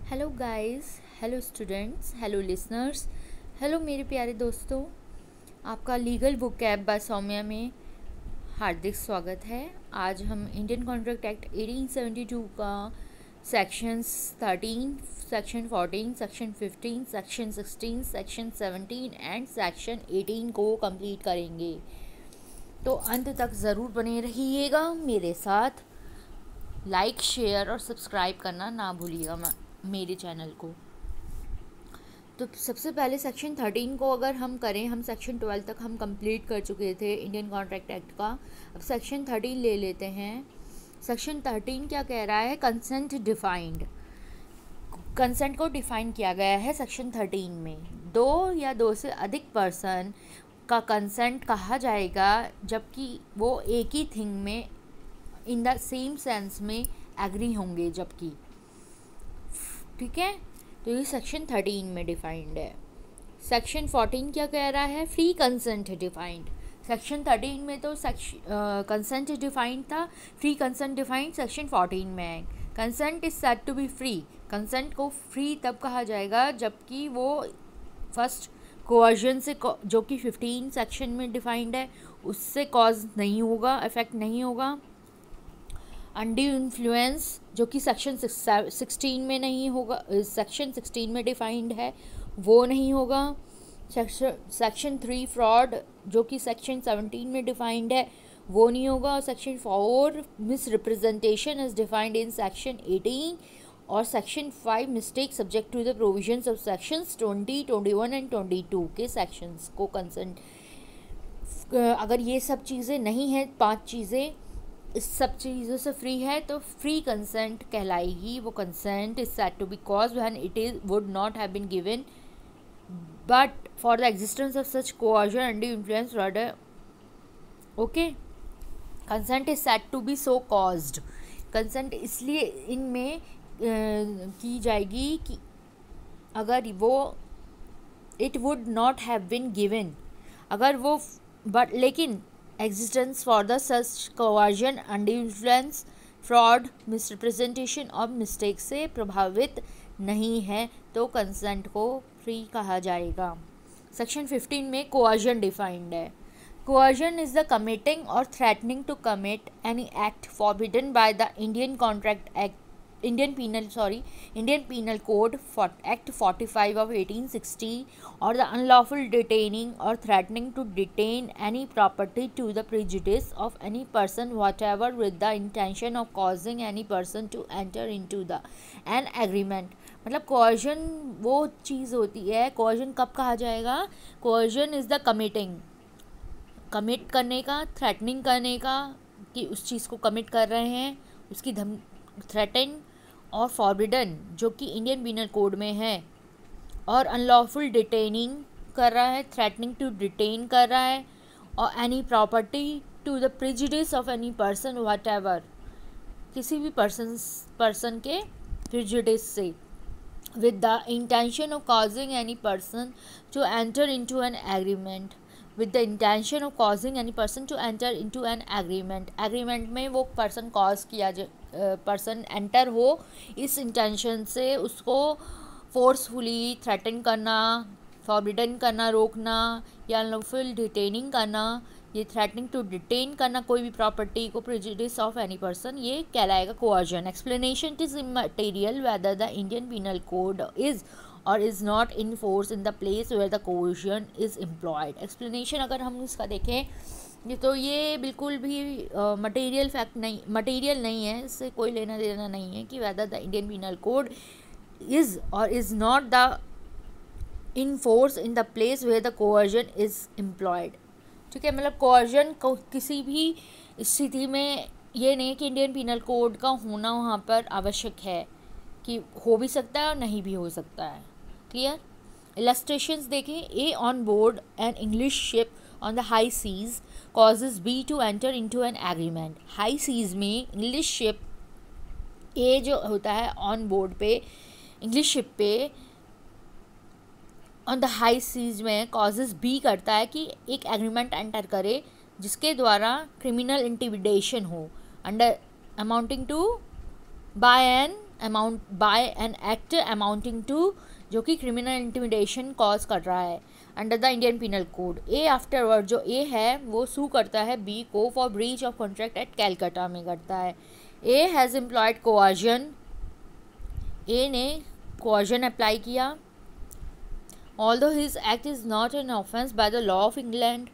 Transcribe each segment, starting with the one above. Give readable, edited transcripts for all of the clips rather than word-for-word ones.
Hello guys, hello students, hello listeners, hello मेरे प्यारे दोस्तों। आपका legal book cab by Saumya में हार्दिक स्वागत है। आज हम इंडियन कॉन्ट्रैक्ट एक्ट 1872 का sections 13, section 14, section 15, section 16, section 17 and section 18 को कंप्लीट करेंगे। तो अंत तक ज़रूर बने रहिएगा मेरे साथ। लाइक, शेयर और सब्सक्राइब करना ना भूलिएगा मेरे चैनल को। तो सबसे पहले सेक्शन 13 को अगर हम करें, हम सेक्शन 12 तक हम कंप्लीट कर चुके थे इंडियन कॉन्ट्रैक्ट एक्ट का। अब सेक्शन 13 ले लेते हैं। सेक्शन 13 क्या कह रहा है? Consent defined. कंसेंट को डिफाइन किया गया है सेक्शन 13 में। दो या दो से अधिक पर्सन का कंसेंट कहा जाएगा जबकि वो एक ही थिंग में इन द सेम सेंस में एग्री होंगे। जबकि ठीक है, तो ये सेक्शन 13 में डिफाइंड है। सेक्शन 14 क्या कह रहा है? Free consent defined. सेक्शन 13 में तो कंसेंट डिफाइंड था, फ्री कंसेंट डिफाइंड सेक्शन 14 में है। Consent is said to be free. Consent को फ्री तब कहा जाएगा जबकि वो फर्स्ट कोअर्जन से, जो कि 15 सेक्शन में डिफाइंड है, उससे कॉज नहीं होगा, इफेक्ट नहीं होगा। अनड्यू इन्फ्लुएंस, जो कि सेक्शन 16 में नहीं होगा, सेक्शन 16 में डिफाइंड है, वो नहीं होगा। सेक्शन 3 फ्रॉड, जो कि सेक्शन 17 में डिफाइंड है, वो नहीं होगा। Section 4 misrepresentation is defined in section 18। और section 5 mistake subject to the provisions of sections 20, 21 and 22 के सेक्शंस को कंसेंट, अगर ये सब चीज़ें नहीं हैं, 5 चीज़ें इस सब चीज़ों से फ्री है, तो फ्री कंसेंट कहलाएगी। वो consent is said to be cause when it is would not have been given but for the existence of such coercion, undue influence, fraud. Okay, consent is said to be so caused. Consent इसलिए इनमें की जाएगी कि अगर वो it would not have been given, अगर वो but लेकिन existence for the such coercion, undue influence, fraud, misrepresentation और mistake से प्रभावित नहीं है, तो कंसेंट को फ्री कहा जाएगा। सेक्शन 15 में coercion डिफाइंड है। coercion is the committing or threatening to commit any act forbidden by the Indian Penal Code for Act 45 of 1860, or the unlawful detaining or threatening to detain any property to the prejudice of any person whatever with the intention of causing any person to enter into an agreement। मतलब coercion वो चीज़ होती है। coercion कब कहा जाएगा? coercion is the committing, commit करने का, threatening करने का कि उस चीज़ को कमिट कर रहे हैं, उसकी थ्रेटन, और फॉरबिडन जो कि इंडियन पीनल कोड में है, और अनलॉफुल डिटेनिंग कर रहा है, थ्रेटनिंग टू डिटेन कर रहा है, और any property to the prejudice of any person whatever, किसी भी पर्सन के प्रिजुडिस से, with the intention of causing any person to enter into an agreement, with the intention of causing any person to enter into an agreement। agreement में वो person cause किया person enter हो, इस intention से उसको forcefully threaten करना, forbidden करना, रोकना, या unlawful detaining करना, ये थ्रेटनिंग टू डिटेन करना कोई भी प्रॉपर्टी को, प्रेजुडिस ऑफ एनी पर्सन, ये कहलाएगा coercion. Explanation is immaterial whether the Indian Penal Code is और is not in force in the place where the coercion is employed. Explanation अगर हम इसका देखें तो ये बिल्कुल भी मटेरियल फैक्ट नहीं, मटेरियल नहीं है, इससे कोई लेना देना नहीं है कि whether the Indian Penal Code is और is not the in force in the place where the coercion is employed. ठीक है, मतलब कोअर्जन को किसी भी स्थिति में ये नहीं कि इंडियन पीनल कोड का होना वहाँ पर आवश्यक है, कि हो भी सकता है और नहीं भी हो सकता है। क्लियर? इलस्ट्रेशंस देखें। A on board an English ship on the high seas causes B to enter into an agreement. High seas में इंग्लिश शिप ए जो होता है ऑन बोर्ड पे, इंग्लिश शिप पे ऑन द हाई सीज में causes B करता है कि एक एग्रीमेंट एंटर करे जिसके द्वारा क्रिमिनल इंटिमिडेशन हो, under amounting to by an amount by an act amounting to, जो कि क्रिमिनल इंटिमिडेशन कॉज कर रहा है under the Indian penal code. A afterward, जो ए है वो सू करता है बी को for breach of contract at Calcutta में करता है। ए हैज़ एम्प्लॉयड कोआर्जन, ए ने कोआर्जन अप्लाई किया। Although his act is not an offence by the law of England,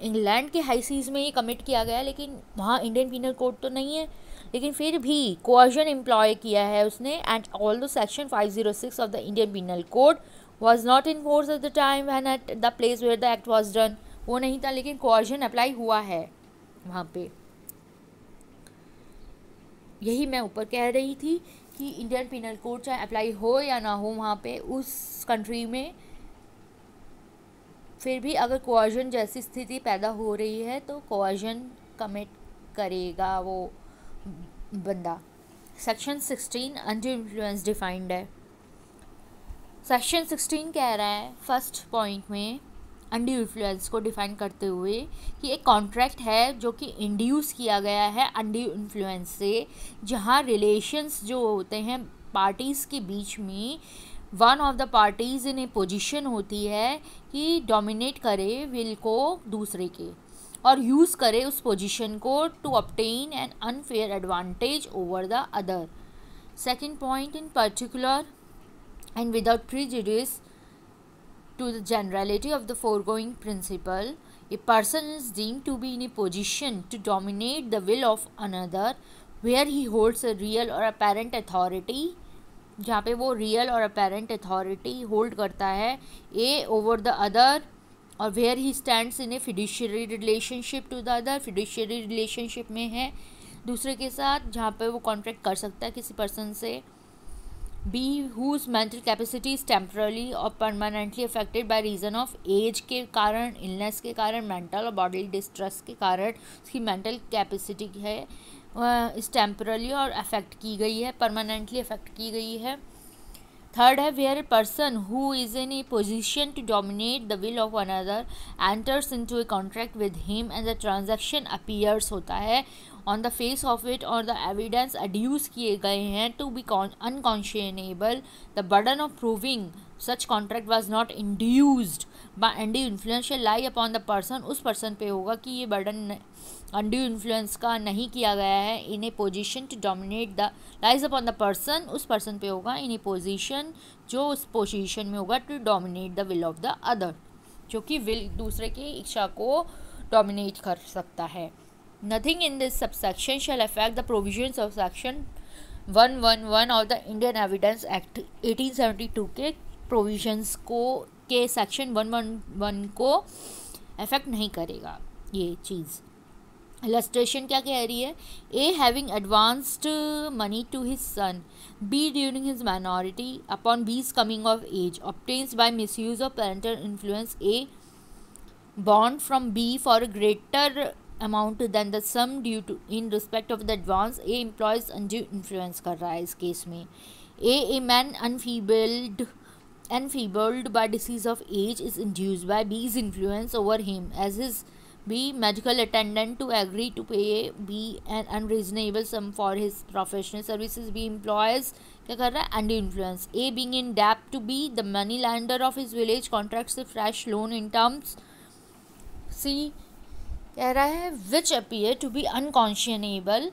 England के हाई सीज में ये कमिट किया गया, लेकिन वहाँ इंडियन पिनल कोड तो नहीं है, लेकिन फिर भी कोआर्जन एम्प्लॉय किया है उसने। And although section 506 of the Indian penal code was not in force at the time when at the place where the act was done, वो नहीं था, लेकिन कोआर्जन अप्लाई हुआ है वहाँ पे। यही मैं ऊपर कह रही थी कि इंडियन पिनल कोड चाहे अप्लाई हो या ना हो वहाँ पे उस कंट्री में, फिर भी अगर कोआर्जन जैसी स्थिति पैदा हो रही है तो कोआर्जन कमिट करेगा वो बंदा। सेक्शन 16 अंडर इन्फ्लुएंस डिफाइंड है। सेक्शन 16 कह रहा है फर्स्ट पॉइंट में अंडर इन्फ्लुएंस को डिफाइन करते हुए कि एक कॉन्ट्रैक्ट है जो कि इंड्यूस किया गया है अंडर इन्फ्लुएंस से, जहाँ रिलेशंस जो होते हैं पार्टीज़ के बीच में, one of the parties in A position होती है कि डोमिनेट करे विल को दूसरे के और यूज़ करे उस पोजीशन को to obtain an unfair advantage over the other. Second point, in particular and without prejudice to the generality of the foregoing principle, a person is deemed to be in a position to dominate the will of another where he holds a real or apparent authority, जहाँ पे वो real और apparent authority hold करता है a over the other, और where he stands in a fiduciary relationship to the other, fiduciary relationship में है दूसरे के साथ, जहाँ पे वो कॉन्ट्रैक्ट कर सकता है किसी पर्सन से। B whose mental capacity is temporarily or permanently affected by reason of age के कारण, illness के कारण, mental और bodily distress के कारण उसकी mental capacity है इस temporarily और affect की गई है, permanently affect की गई है। थर्ड है where a person who is in a position to dominate the will of another enters into a contract with him and the transaction appears होता है on the face of it or the evidence adduced किए गए हैं to be unconscionable, the burden of proving such contract was not induced by undue influence shall lie upon the person, उस person पे होगा कि ये burden undue influence का नहीं किया गया है। in a position to dominate the lies upon the person, उस person पे होगा in a position जो उस position में होगा to dominate the will of the other, जो कि will दूसरे की इच्छा को dominate कर सकता है। Nothing in this subsection shall affect the provisions of section 111 of the Indian Evidence Act 1872 के provisions को के section 111 को affect नहीं करेगा ये चीज़। Illustration क्या कह रही है? A having advanced money to his son, B during his minority, upon B's coming of age, obtains by misuse of parental influence A bond from B for a greater amount than the sum due to in respect of the advance, A employs undue influence कर रहा है इस case में। A man enfeebled by disease of age is induced by B's influence over him as his B medical attendant to agree to pay B an unreasonable sum for his professional services. B employs क्या कर रहा है? Undue influence. A being in debt to B, the money lender of his village contracts a fresh loan in terms C कह रहा है which appear to be unconscionable.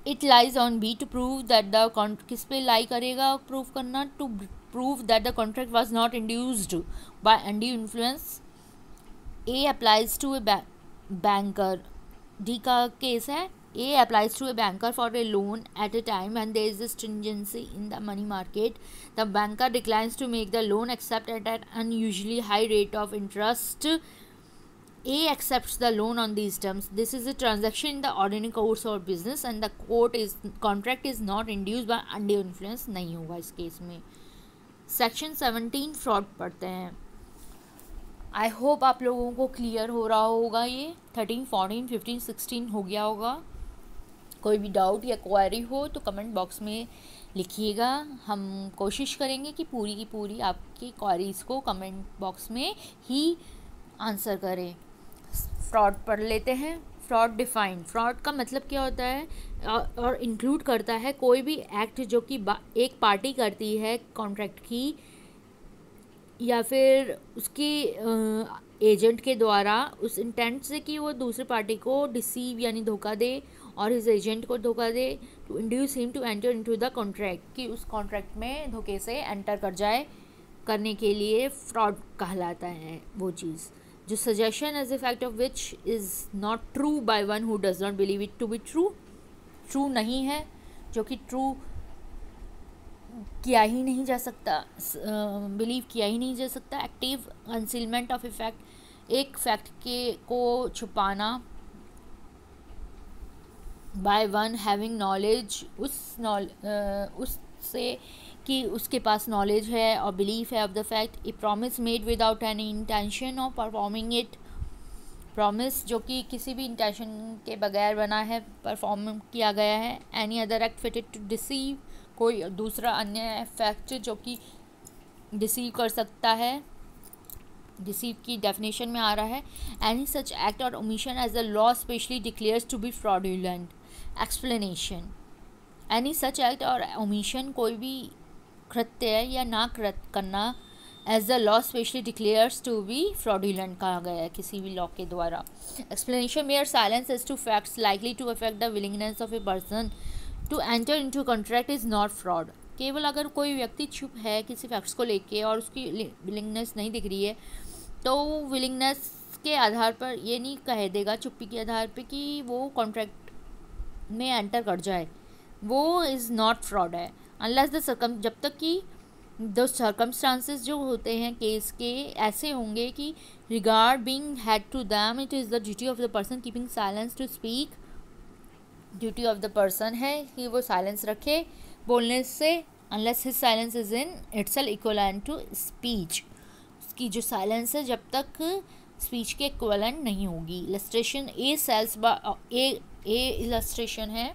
It lies on B to prove that the किस पे लाई करेगा prove करना? To prove that the contract was not induced by undue influence. A applies to a banker. D का case है A applies to a banker for a loan at a time when there is a stringency in the money market. The banker declines to make the loan except at an unusually high rate of interest. A accepts the loan on these terms. This is a transaction in the ordinary course of business and the contract is not induced by undue influence. नहीं होगा इस case में। Section 17 fraud पढ़ते हैं। I hope आप लोगों को clear हो रहा होगा। ये 13, 14, 15, 16 हो गया होगा। कोई भी डाउट या क्वेरी हो तो कमेंट बॉक्स में लिखिएगा। हम कोशिश करेंगे कि पूरी की पूरी आपकी क्वेरीज़ को कमेंट बॉक्स में ही आंसर करें। फ्रॉड पढ़ लेते हैं। फ्रॉड डिफाइंड, फ्रॉड का मतलब क्या होता है और इंक्लूड करता है कोई भी एक्ट जो कि एक पार्टी करती है कॉन्ट्रैक्ट की या फिर उसकी एजेंट के द्वारा उस इंटेंट से कि वो दूसरी पार्टी को डिसीव यानी धोखा दे और इस एजेंट को धोखा दे, to induce him to enter into the contract, कि उस कॉन्ट्रैक्ट में धोखे से एंटर कर जाए, करने के लिए फ्रॉड कहलाता है वो चीज़। जो suggestion as a fact of which is not true by one who does not believe it to be true, true नहीं है, जो कि ट्रू किया ही नहीं जा सकता, बिलीव किया ही नहीं जा सकता। Active concealment of a fact, एक फैक्ट के को छुपाना बाय वन हैविंग नॉलेज, उससे कि उसके पास नॉलेज है और बिलीफ है of the fact. A promise made without any intention of performing it, promise जो कि किसी भी इंटेंशन के बगैर बना है, परफॉर्म किया गया है। Any other act fitted to deceive, कोई दूसरा अन्य फैक्ट जो कि डिसीव कर सकता है, डिसीव की डेफिनेशन में आ रहा है। Any such act or omission as a law specially declares to be fraudulent. Explanation, any such act or omission कोई भी कृत्य या ना करना as the law specially declares to be fraudulent कहा गया है किसी भी लॉ के द्वारा। Explanation, mere silence as to facts likely to affect the willingness of a person to enter into contract is not fraud. केवल अगर कोई व्यक्ति चुप है किसी फैक्ट्स को लेके और उसकी विलिंगनेस नहीं दिख रही है तो विलिंगनेस के आधार पर ये नहीं कह देगा चुप्पी के आधार पे कि वो कॉन्ट्रैक्ट में एंटर कर जाए, वो इज़ नॉट फ्रॉड है। अनलेस द जब तक कि द सर्कमस्टांसेस जो होते हैं केस के ऐसे होंगे कि regard being had to them it is the duty of the person keeping silence to speak, duty of the person है कि वो साइलेंस रखे बोलने से, unless his silence is in itself equivalent to speech, उसकी जो साइलेंस है जब तक स्पीच के इक्विवेलेंट नहीं होगी। Illustration, A sales by illustration है,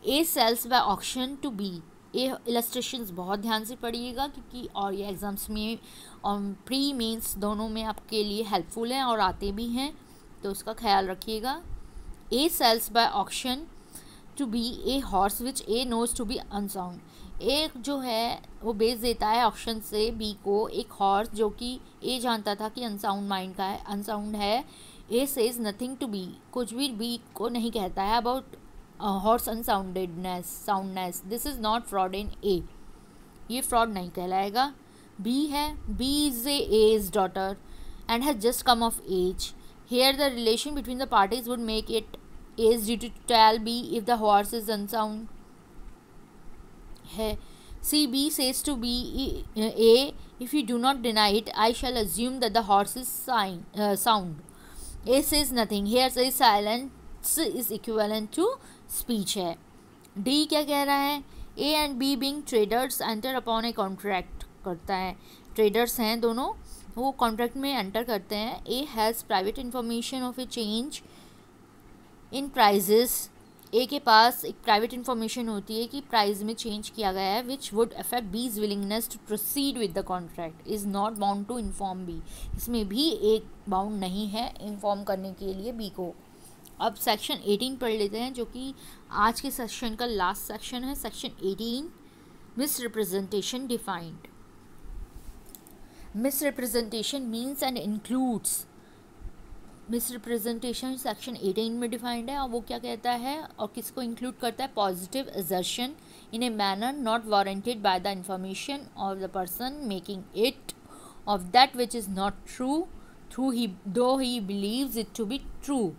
A sales by auction to B. A illustrations बहुत ध्यान से पढ़िएगा क्योंकि और ये एग्ज़ाम्स में और प्री मेंस दोनों में आपके लिए हेल्पफुल हैं और आते भी हैं, तो उसका ख्याल रखिएगा। A sales by auction to B a horse which A knows to be unsound, A जो है वो बेच देता है ऑक्शन से बी को एक हॉर्स जो कि ए जानता था कि अनसाउंड माइंड का है, अनसाउंड है। A says nothing to B, कुछ भी बी को नहीं कहता है about horse unsoundedness, soundness. This is not fraud in A, ये फ्रॉड नहीं कहलाएगा। बी है, B is A's daughter and has just come of age, here the relation between the parties would make it A's due to tell B if the horse is unsound है। C B says to B A, if you do not deny it I shall assume that the horse is sound. A says nothing, here से silence is equivalent to speech है। D क्या कह रहा है, A and B being traders enter upon a contract करता है, traders हैं दोनों, वो कॉन्ट्रैक्ट में एंटर करते हैं। A has private information of a change in prices, A के पास एक प्राइवेट इन्फॉर्मेशन होती है कि प्राइस में चेंज किया गया है which would affect his willingness to proceed with the contract, is not bound to inform be, इसमें भी एक बाउंड नहीं है इन्फॉर्म करने के लिए बी को। अब सेक्शन 18 पढ़ लेते हैं जो कि आज के सेक्शन का लास्ट सेक्शन है। Section 18, misrepresentation defined. Misrepresentation means and includes, misrepresentation section 18 में डिफाइंड है और वो क्या कहता है और किसको इंक्लूड करता है, positive assertion in a manner not warranted by the information of the person making it of that which is not true through he though he believes it to be true.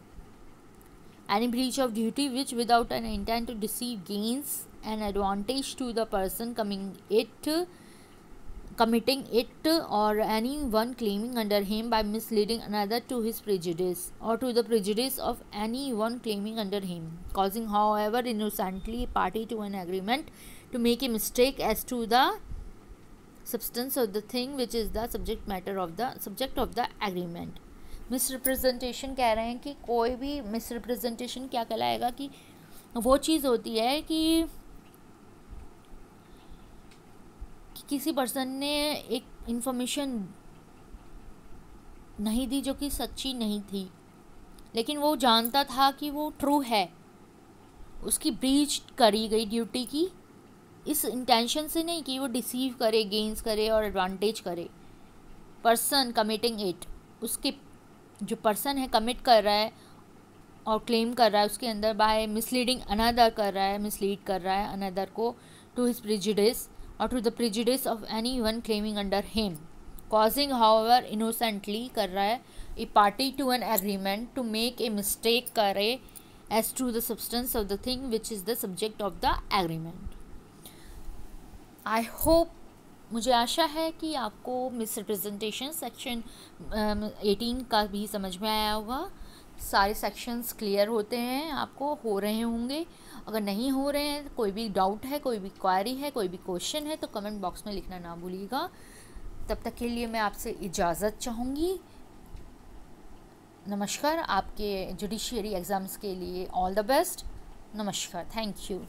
Any breach of duty which without an intent to deceive gains an advantage to the person committing it or anyone claiming under him by misleading another to his prejudice or to the prejudice of anyone claiming under him, causing however innocently a party to an agreement to make a mistake as to the substance of the thing which is the subject of the agreement। Misrepresentation कह रहे हैं कि कोई भी misrepresentation क्या कहलाएगा कि वो चीज़ होती है कि किसी पर्सन ने एक इंफॉर्मेशन नहीं दी जो कि सच्ची नहीं थी, लेकिन वो जानता था कि वो ट्रू है, उसकी ब्रीच करी गई ड्यूटी की, इस इंटेंशन से नहीं कि वो डिसीव करे, गेन्स करे और एडवांटेज करे। पर्सन कमिटिंग इट, उसके जो पर्सन है कमिट कर रहा है और क्लेम कर रहा है उसके अंदर बाय मिसलीडिंग अनदर कर रहा है, मिसलीड कर रहा है अनदर को टू हिज प्रिजुडिस और to the prejudice of any one claiming under him, causing however innocently कर रहा है a party to an agreement to make a mistake करे as to the substance of the thing which is the subject of the agreement. I hope, मुझे आशा है कि आपको misrepresentation section 18 का भी समझ में आया होगा। सारे सेक्शंस क्लियर होते हैं, आपको हो रहे होंगे। अगर नहीं हो रहे हैं, कोई भी डाउट है, कोई भी क्वेरी है, कोई भी क्वेश्चन है तो कमेंट बॉक्स में लिखना ना भूलिएगा। तब तक के लिए मैं आपसे इजाज़त चाहूँगी। नमस्कार। आपके जुडिशियरी एग्ज़ाम्स के लिए ऑल द बेस्ट। नमस्कार, थैंक यू।